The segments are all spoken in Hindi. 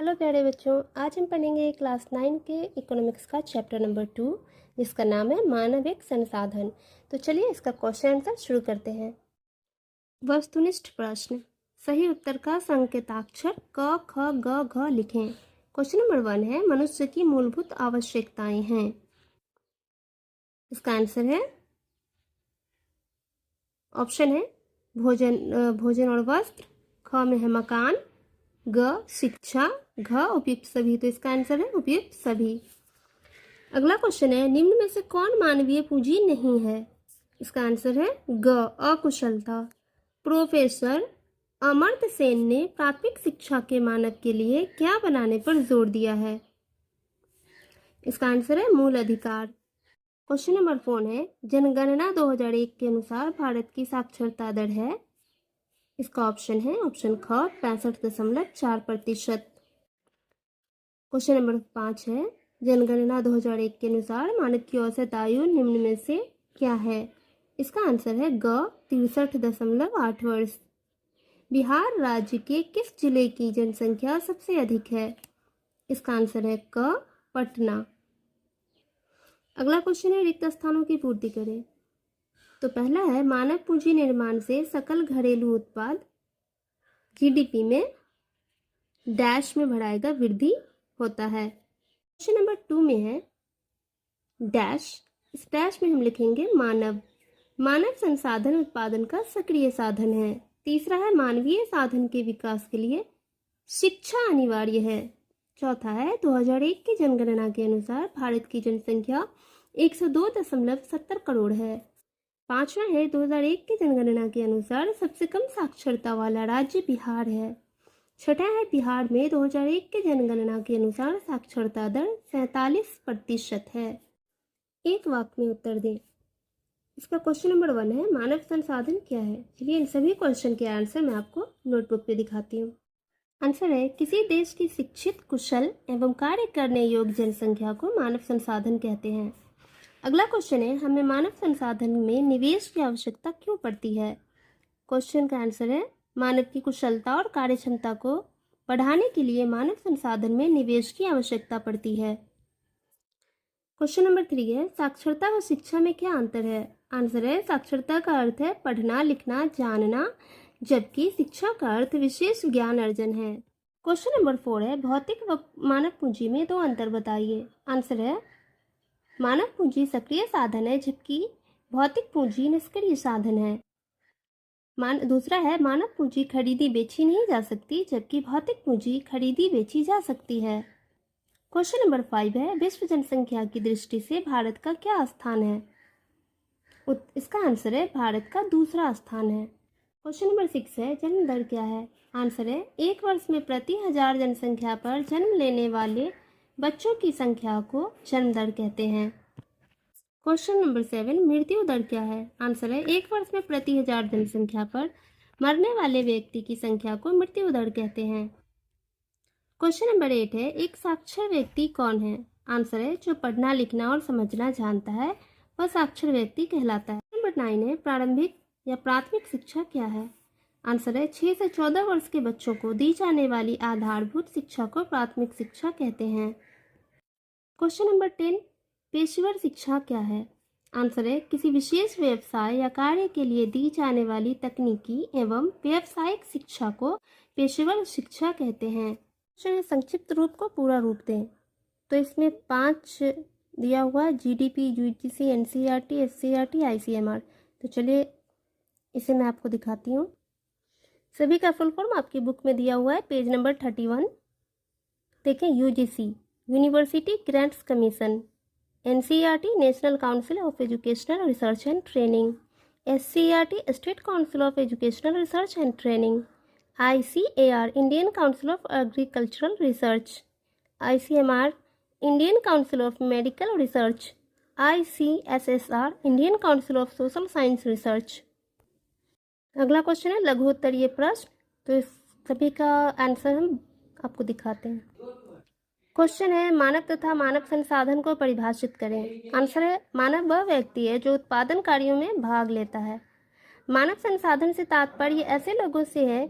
हेलो प्यारे बच्चों, आज हम पढ़ेंगे क्लास 9 के इकोनॉमिक्स का चैप्टर नंबर 2 जिसका नाम है मानविक संसाधन। तो चलिए इसका क्वेश्चन आंसर शुरू करते हैं। वस्तुनिष्ठ प्रश्न, सही उत्तर का संकेताक्षर क ख ग घ लिखें। क्वेश्चन नंबर 1 है मनुष्य की मूलभूत आवश्यकताएं हैं। इसका आंसर है ऑप्शन है भोजन और वस्त्र, ख में है मकान, ग शिक्षा, घ उपयुक्त सभी। तो इसका आंसर है उपयुक्त सभी। अगला क्वेश्चन है निम्न में से कौन मानवीय पूंजी नहीं है। इसका आंसर है ग अकुशलता। प्रोफेसर अमर्त्य सेन ने प्राथमिक शिक्षा के मानव के लिए क्या बनाने पर जोर दिया है। इसका आंसर है मूल अधिकार। क्वेश्चन नंबर 4 है जनगणना 2001 के अनुसार भारत की साक्षरता दर है। इसका ऑप्शन है ऑप्शन ख 65.4%। क्वेश्चन नंबर 5 है जनगणना 2001 के अनुसार मानव की औसत आयु निम्न में से क्या है। इसका आंसर है ग 63.8 वर्ष। बिहार राज्य के किस जिले की जनसंख्या सबसे अधिक है। इसका आंसर है क पटना। अगला क्वेश्चन है रिक्त स्थानों की पूर्ति करें। तो पहला है मानव पूंजी निर्माण से सकल घरेलू उत्पाद जीडीपी में डैश में बढ़ाएगा वृद्धि होता है। क्वेश्चन नंबर 2 में है डैश, इस डैश में हम लिखेंगे मानव संसाधन उत्पादन का सक्रिय साधन है। तीसरा है मानवीय साधन के विकास के लिए शिक्षा अनिवार्य है। चौथा है 2001 की जनगणना के अनुसार भारत की जनसंख्या 102.70 करोड़ है। पांचवा है 2001 की जनगणना के अनुसार सबसे कम साक्षरता वाला राज्य बिहार है। छठा है बिहार में 2001 की जनगणना के अनुसार साक्षरता दर 47% है। एक वाक्य में उत्तर दें। इसका क्वेश्चन नंबर 1 है मानव संसाधन क्या है। चलिए इन सभी क्वेश्चन के आंसर मैं आपको नोटबुक पे दिखाती हूँ। आंसर है किसी देश की शिक्षित, कुशल एवं कार्य करने योग्य जनसंख्या को मानव संसाधन कहते हैं। अगला क्वेश्चन है हमें मानव संसाधन में निवेश की आवश्यकता क्यों पड़ती है। क्वेश्चन का आंसर है मानव की कुशलता और कार्य क्षमता को बढ़ाने के लिए मानव संसाधन में निवेश की आवश्यकता पड़ती है। क्वेश्चन नंबर 3 है साक्षरता व शिक्षा में क्या अंतर है। आंसर है साक्षरता का अर्थ है पढ़ना, लिखना, जानना, जबकि शिक्षा का अर्थ विशेष ज्ञान अर्जन है। क्वेश्चन नंबर 4 है भौतिक व मानव पूंजी में दो अंतर बताइए। आंसर है मानव पूंजी सक्रिय साधन है जबकि भौतिक पूंजी निष्क्रिय साधन है। दूसरा है मानव पूंजी खरीदी बेची नहीं जा सकती जबकि भौतिक पूंजी खरीदी बेची जा सकती है। क्वेश्चन नंबर 5 है विश्व जनसंख्या की दृष्टि से भारत का क्या स्थान है। इसका आंसर है भारत का दूसरा स्थान है। क्वेश्चन नंबर 6 है जन्म दर क्या है। आंसर है एक वर्ष में प्रति 1000 जनसंख्या पर जन्म लेने वाले बच्चों की संख्या को जन्म दर कहते हैं। क्वेश्चन नंबर 7 मृत्यु दर क्या है। आंसर है एक वर्ष में प्रति 1000 जनसंख्या पर मरने वाले व्यक्ति की संख्या को मृत्यु दर कहते हैं। क्वेश्चन नंबर 8 है एक साक्षर व्यक्ति कौन है। आंसर है जो पढ़ना, लिखना और समझना जानता है वह साक्षर व्यक्ति कहलाता है। नंबर 9 है प्रारंभिक या प्राथमिक शिक्षा क्या है। आंसर है 6 से 14 वर्ष के बच्चों को दी जाने वाली आधारभूत शिक्षा को प्राथमिक शिक्षा कहते हैं। क्वेश्चन नंबर 10 पेशेवर शिक्षा क्या है। आंसर है किसी विशेष व्यवसाय या कार्य के लिए दी जाने वाली तकनीकी एवं व्यावसायिक शिक्षा को पेशेवर शिक्षा कहते हैं। संक्षिप्त रूप को पूरा रूप दें। तो इसमें 5 दिया हुआ है GDP, UGC, NCERT, SCERT, ICMR. तो चलिए इसे मैं आपको दिखाती हूँ। सभी का फुल फॉर्म आपकी बुक में दिया हुआ है पेज नंबर 31। देखें UGC university grants commission, NCERT national council of educational research and training, SCERT state council of educational research and training, ICAR Indian council of agricultural research, ICMR Indian council of medical research, ICSSR Indian council of social science research. अगला क्वेश्चन है लघु उत्तरीय प्रश्न। तो इस सभी का आंसर हम आपको दिखाते हैं। क्वेश्चन है मानव तथा मानव संसाधन को परिभाषित करें। आंसर है मानव वह व्यक्ति है जो उत्पादन कार्यों में भाग लेता है। मानव संसाधन से तात्पर्य ऐसे लोगों से है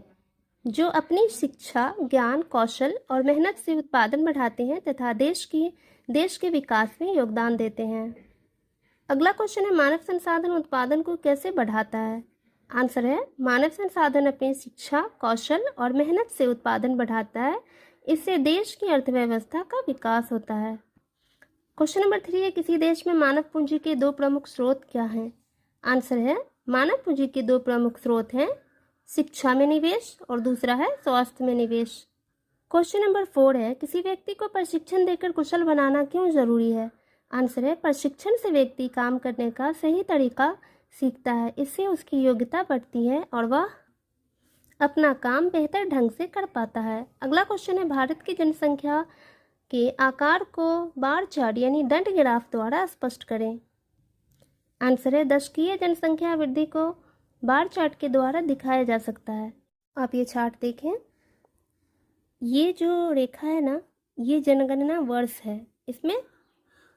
जो अपनी शिक्षा, ज्ञान, कौशल और मेहनत से उत्पादन बढ़ाते हैं तथा देश के विकास में योगदान देते हैं। अगला क्वेश्चन है, मानव संसाधन उत्पादन को कैसे बढ़ाता है? आंसर है, मानव संसाधन अपनी शिक्षा, कौशल और मेहनत से उत्पादन बढ़ाता है। इससे देश की अर्थव्यवस्था का विकास होता है। क्वेश्चन नंबर 3 है, किसी देश में मानव पूंजी के दो प्रमुख स्रोत क्या हैं? आंसर है, मानव पूंजी के दो प्रमुख स्रोत हैं, शिक्षा में निवेश और दूसरा है स्वास्थ्य में निवेश। क्वेश्चन नंबर 4 है, किसी व्यक्ति को प्रशिक्षण देकर कुशल बनाना क्यों जरूरी है? आंसर है, प्रशिक्षण से व्यक्ति काम करने का सही तरीका सीखता है। इससे उसकी योग्यता बढ़ती है और वह अपना काम बेहतर ढंग से कर पाता है। अगला क्वेश्चन है, भारत की जनसंख्या के आकार को बार चार्ट यानी दंड ग्राफ द्वारा स्पष्ट करें। आंसर है, दशकीय जनसंख्या वृद्धि को बार चार्ट के द्वारा दिखाया जा सकता है। आप ये चार्ट देखें, ये जो रेखा है ना, ये जनगणना वर्ष है, इसमें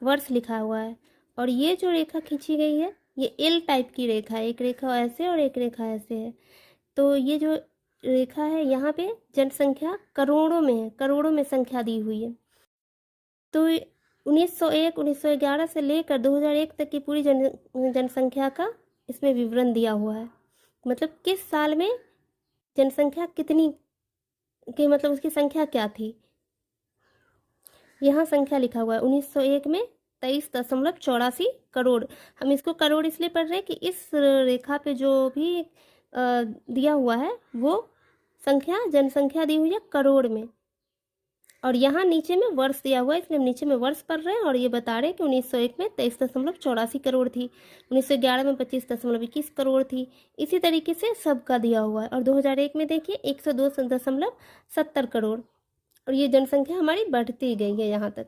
वर्ष लिखा हुआ है। और ये जो रेखा खींची गई है, ये एल टाइप की रेखा है, एक रेखा ऐसे और एक रेखा ऐसे है। तो ये जो रेखा है, यहाँ पे जनसंख्या करोड़ों में है, करोड़ों में संख्या दी हुई है। तो 1901, 1911 से लेकर 2001 तक की पूरी जनसंख्या का इसमें विवरण दिया हुआ है। मतलब किस साल में जनसंख्या कितनी की, मतलब उसकी संख्या क्या थी, यहाँ संख्या लिखा हुआ है। 1901 में 23.84 करोड़। हम इसको करोड़ इसलिए पढ़ रहे हैं कि इस रेखा पे जो भी दिया हुआ है वो संख्या, जनसंख्या दी हुई है करोड़ में, और यहाँ नीचे में वर्ष दिया हुआ है, इसलिए हम नीचे में वर्ष पढ़ रहे हैं। और ये बता रहे हैं कि 1901 में 23.84 करोड़ थी, 1911 में 25.21 करोड़ थी। इसी तरीके से सबका दिया हुआ है। और 2001 में देखिए 102.70 करोड़, और ये जनसंख्या हमारी बढ़ती गई है यहाँ तक।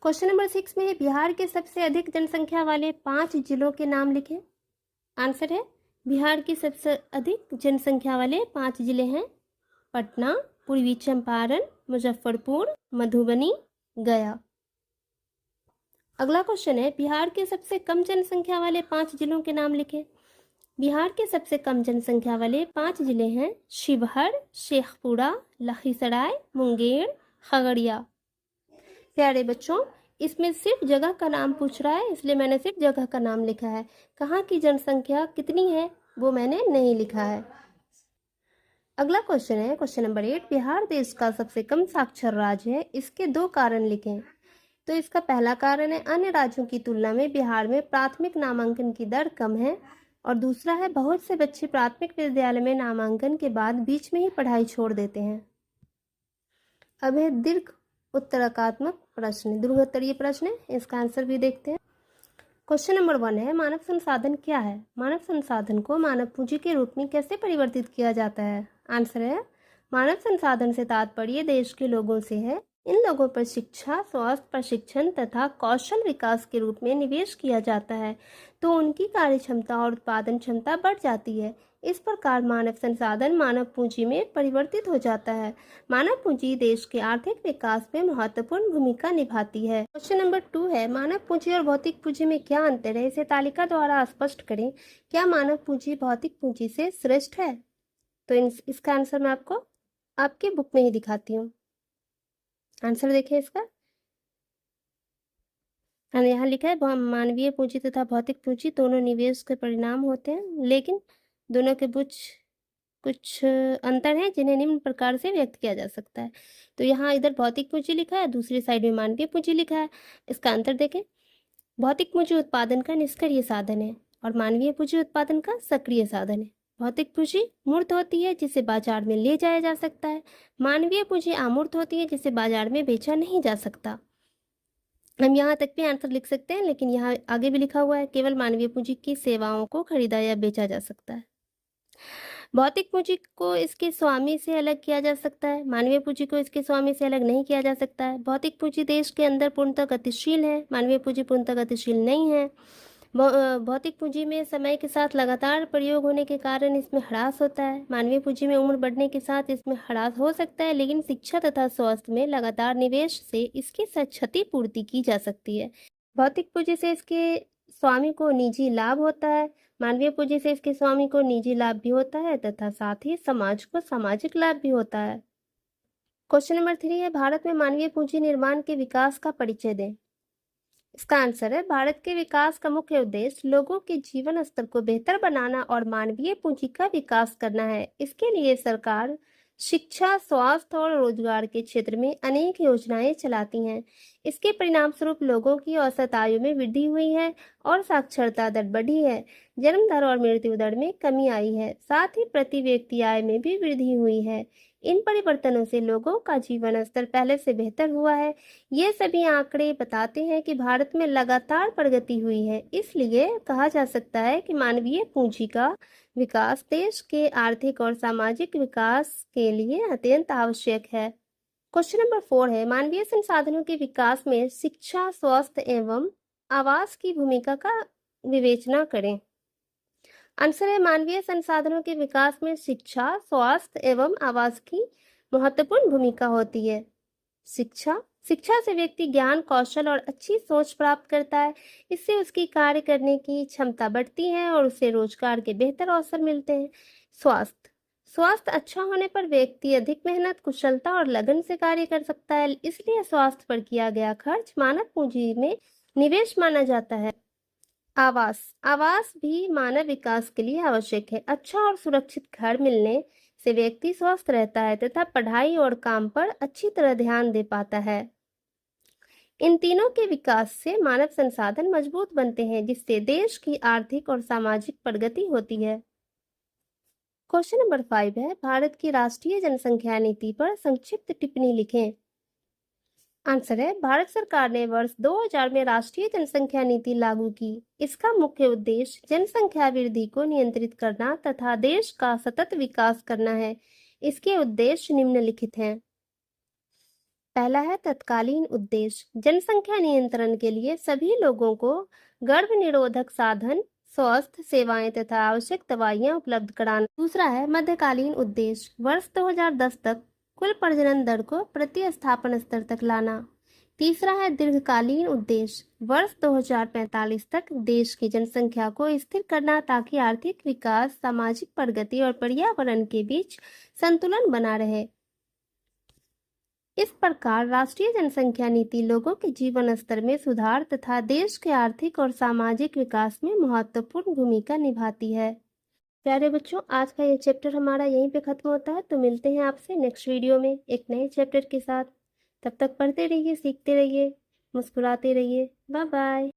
क्वेश्चन नंबर 6 में, बिहार के सबसे अधिक जनसंख्या वाले 5 जिलों के नाम लिखें। आंसर है, बिहार की सबसे अधिक जनसंख्या वाले 5 जिले हैं पटना, पूर्वी चंपारण, मुजफ्फरपुर, मधुबनी, गया। अगला क्वेश्चन है, बिहार के सबसे कम जनसंख्या वाले 5 जिलों के नाम लिखें। बिहार के सबसे कम जनसंख्या वाले 5 जिले हैं शिवहर, शेखपुरा, लखीसराय, मुंगेर, खगड़िया। प्यारे बच्चों, इसमें सिर्फ जगह का नाम पूछ रहा है, इसलिए मैंने सिर्फ जगह का नाम लिखा है। कहाँ की जनसंख्या कितनी है वो मैंने नहीं लिखा है। अगला क्वेश्चन है, क्वेश्चन नंबर 8, बिहार देश का सबसे कम साक्षर राज्य है, इसके 2 कारण लिखें। तो इसका पहला कारण है, अन्य राज्यों की तुलना में बिहार में प्राथमिक नामांकन की दर कम है। और दूसरा है, बहुत से बच्चे प्राथमिक विद्यालय में नामांकन के बाद बीच में ही पढ़ाई छोड़ देते हैं। अब है दीर्घ उत्तरकात्मक प्रश्न, दीर्घोत्तरीय प्रश्न है, इसका आंसर भी देखते हैं। क्वेश्चन नंबर 1 है, मानव संसाधन क्या है? मानव संसाधन को मानव पूंजी के रूप में कैसे परिवर्तित किया जाता है? आंसर है, मानव संसाधन से तात्पर्य देश के लोगों से है। इन लोगों पर शिक्षा, स्वास्थ्य, प्रशिक्षण तथा कौशल विकास के रूप में निवेश किया जाता है, तो उनकी कार्य क्षमता और उत्पादन क्षमता बढ़ जाती है। इस प्रकार मानव संसाधन मानव पूंजी में परिवर्तित हो जाता है। मानव पूंजी देश के आर्थिक विकास में महत्वपूर्ण भूमिका निभाती है। क्वेश्चन नंबर 2 है, मानव पूंजी और भौतिक पूंजी में क्या अंतर है? इसे तालिका द्वारा स्पष्ट करें। क्या मानव पूंजी भौतिक पूंजी से श्रेष्ठ है? तो इसका आंसर मैं आपको आपके बुक में ही दिखाती हूँ। आंसर देखिए इसका, यहाँ लिखा है, मानवीय पूंजी तथा भौतिक पूंजी दोनों निवेश के परिणाम होते हैं, लेकिन दोनों के कुछ अंतर हैं जिन्हें निम्न प्रकार से व्यक्त किया जा सकता है। तो यहाँ इधर भौतिक पूंजी लिखा है, दूसरी साइड में मानवीय पूंजी लिखा है। इसका अंतर देखें, भौतिक पूंजी उत्पादन का निष्क्रिय साधन है और मानवीय पूंजी उत्पादन का सक्रिय साधन है। भौतिक पूंजी मूर्त होती है जिसे बाजार में ले जाया जा सकता है, मानवीय पूंजी अमूर्त होती है जिसे बाजार में बेचा नहीं जा सकता। हम यहाँ तक भी आंसर लिख सकते हैं, लेकिन यहाँ आगे भी लिखा हुआ है, केवल मानवीय पूंजी की सेवाओं को खरीदा या बेचा जा सकता है। भौतिक पूंजी को इसके स्वामी से अलग किया जा सकता है, मानवीय पूंजी को इसके स्वामी से अलग नहीं किया जा सकता है। भौतिक पूंजी देश के अंदर पूर्णतः गतिशील है, मानवीय पूंजी पूर्णतः गतिशील नहीं है। भौतिक पूंजी में समय के साथ लगातार प्रयोग होने के कारण इसमें ह्रास होता है, मानवीय पूंजी में उम्र बढ़ने के साथ इसमें ह्रास हो सकता है, लेकिन शिक्षा तथा स्वास्थ्य में लगातार निवेश से इसकी क्षति पूर्ति की जा सकती है। भौतिक पूंजी से इसके स्वामी को निजी लाभ होता है। मानवीय पूंजी से इसके स्वामी को निजी लाभ भी होता है तथा साथ ही समाज को सामाजिक लाभ भी होता है। क्वेश्चन नंबर 3 है, भारत में मानवीय पूंजी निर्माण के विकास का परिचय दें। इसका आंसर है, भारत के विकास का मुख्य उद्देश्य लोगों के जीवन स्तर को बेहतर बनाना और मानवीय पूंजी का विकास करना है। इसके लिए सरकार शिक्षा, स्वास्थ्य और रोजगार के क्षेत्र में अनेक योजनाएं चलाती हैं। इसके परिणाम स्वरूप लोगों की औसत आयु में वृद्धि हुई है और साक्षरता दर बढ़ी है। जन्म दर और मृत्यु दर में कमी आई है। साथ ही प्रति व्यक्ति आय में भी वृद्धि हुई है। इन परिवर्तनों से लोगों का जीवन स्तर पहले से बेहतर हुआ है। ये सभी आंकड़े बताते हैं कि भारत में लगातार प्रगति हुई है। इसलिए कहा जा सकता है कि मानवीय पूंजी का विकास देश के आर्थिक और सामाजिक विकास के लिए अत्यंत आवश्यक है। क्वेश्चन नंबर 4 है, मानवीय संसाधनों के विकास में शिक्षा, स्वास्थ्य एवं आवास की भूमिका का विवेचना करें। आंसर है, मानवीय संसाधनों के विकास में शिक्षा, स्वास्थ्य एवं आवास की महत्वपूर्ण भूमिका होती है। शिक्षा से व्यक्ति ज्ञान, कौशल और अच्छी सोच प्राप्त करता है। इससे उसकी कार्य करने की क्षमता बढ़ती है और उसे रोजगार के बेहतर अवसर मिलते हैं। स्वास्थ्य अच्छा होने पर व्यक्ति अधिक मेहनत, कुशलता और लगन से कार्य कर सकता है। इसलिए स्वास्थ्य पर किया गया खर्च मानव पूंजी में निवेश माना जाता है। आवास भी मानव विकास के लिए आवश्यक है। अच्छा और सुरक्षित घर मिलने से व्यक्ति स्वस्थ रहता है तथा पढ़ाई और काम पर अच्छी तरह ध्यान दे पाता है। इन तीनों के विकास से मानव संसाधन मजबूत बनते हैं, जिससे देश की आर्थिक और सामाजिक प्रगति होती है। क्वेश्चन नंबर 5 है, भारत की राष्ट्रीय जनसंख्या नीति पर संक्षिप्त टिप्पणी लिखें। आंसर है, भारत सरकार ने वर्ष 2000 में राष्ट्रीय जनसंख्या नीति लागू की। इसका मुख्य उद्देश्य जनसंख्या वृद्धि को नियंत्रित करना तथा देश का सतत विकास करना है। इसके उद्देश्य निम्नलिखित हैं। पहला है तत्कालीन उद्देश्य, जनसंख्या नियंत्रण के लिए सभी लोगों को गर्भ निरोधक साधन, स्वास्थ्य सेवाएं तथा आवश्यक दवाइयां उपलब्ध कराना। दूसरा है मध्यकालीन उद्देश्य, वर्ष 2010 तक कुल प्रजनन दर को प्रतिस्थापन स्तर तक लाना। तीसरा है दीर्घकालीन उद्देश्य, वर्ष 2045 तक देश की जनसंख्या को स्थिर करना ताकि आर्थिक विकास, सामाजिक प्रगति और पर्यावरण के बीच संतुलन बना रहे। इस प्रकार राष्ट्रीय जनसंख्या नीति लोगों के जीवन स्तर में सुधार तथा देश के आर्थिक और सामाजिक विकास में महत्वपूर्ण भूमिका निभाती है। प्यारे बच्चों, आज का ये चैप्टर हमारा यहीं पे खत्म होता है। तो मिलते हैं आपसे नेक्स्ट वीडियो में एक नए चैप्टर के साथ। तब तक पढ़ते रहिए, सीखते रहिए, मुस्कुराते रहिए। Bye bye.